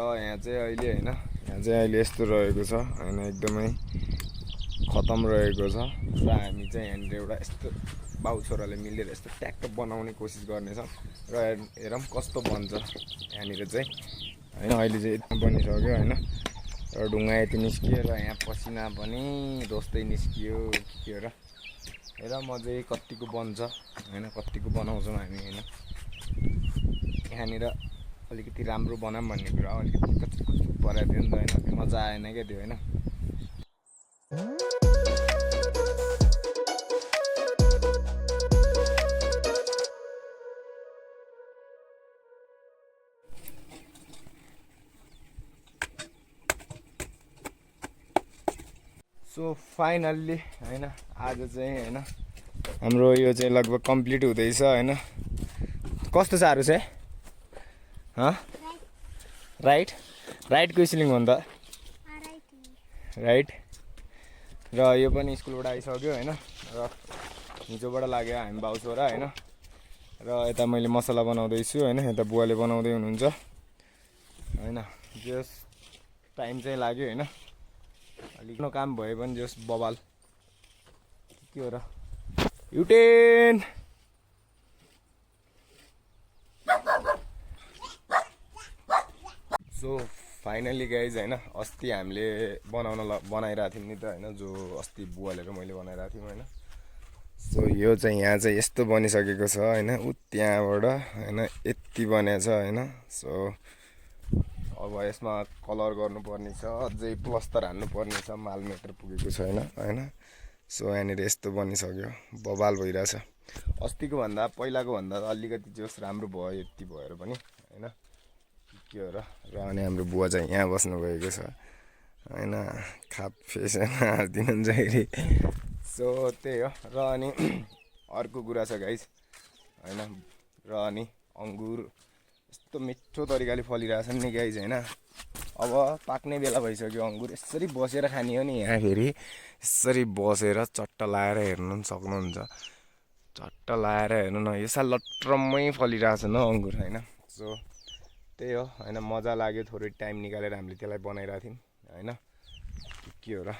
यहाँ चाहिँ अहिले हैन यहाँ चाहिँ अहिले यस्तो रहेको छ हैन एकदमै खतम रहेको छ र हामी चाहिँ यहाँनिर एउटा यस्तो बाउ छोराले मिलेर यस्तो ट्याक्क बनाउने कोसिस गर्नेछौँ र हेरौँ कस्तो बन्छ यहाँनिर चाहिँ हैन अहिले चाहिँ यति बनिसक्यो हैन र ढुङ्गा यति निस्कियो र यहाँ पसिना पनि रोस्दै निस्कियो के र हेर म चाहिँ कतिको बन्छ हैन कतिको बनाउँछौँ हामी हैन यहाँनिर अलिकति राम्रो बनाऊँ भन्ने कुरा अलिकति कचुक पराइदियो नि त हैन मजा आएन क्या त्यो हैन सो फाइनल्ली हैन आज चाहिँ हैन हाम्रो यो चाहिँ लगभग कम्प्लिट हुँदैछ हैन कस्तो छ आरु चाहिँ राइट राइटको स्पेलिङ हो नि त राइट र यो पनि स्कुलबाट आइसक्यो हैन र हिजोबाट लाग्यो हामी बाउ छोरा हैन र यता मैले मसला बनाउँदैछु हैन यता बुवाले बनाउँदै हुनुहुन्छ हैन जस टाइम चाहिँ लाग्यो हैन अलिक न काम भए पनि जस बबाल के हो र युटेन सो फाइनली गाइज हैन अस्ति हामीले बनाइरहेको थियौँ नि त हैन जो अस्ति बुवाले र मैले बनाइरहेको थियौँ हैन सो यो चाहिँ यहाँ चाहिँ यस्तो बनिसकेको छ हैन उ त्यहाँबाट हैन यति बनेछ हैन सो अब यसमा कलर गर्नुपर्ने छ अझै प्लस्तर हान्नुपर्ने छ माल मिटर पुगेको छैन हैन सो यहाँनिर यस्तो बनिसक्यो बबाल भइरहेछ अस्तिको भन्दा पहिलाको भन्दा अलिकति जोस राम्रो भयो यति भएर पनि हैन के हो र अनि हाम्रो बुवा चाहिँ यहाँ बस्नु भएको छ हैन खाप फेस दिनुहुन्छ हेरी सो त्यही हो र अनि अर्को कुरा छ गाइस हैन र अनि अंगुर यस्तो मिठो तरिकाले फलिरहेछन् नि गाइस हैन अब पाक्ने बेला भइसक्यो अंगुर यसरी बसेर खाने हो नि यहाँ फेरि यसरी बसेर चट्ट लाएर हेर्नु पनि सक्नुहुन्छ चट्ट लाएर हेर्नु न यो साल लट्रम्मै फलिरहेछ न अंगुर हैन सो त्यही हो हैन मजा लाग्यो थोरै टाइम निकालेर हामीले त्यसलाई बनाइरहेको थियौँ हैन के हो र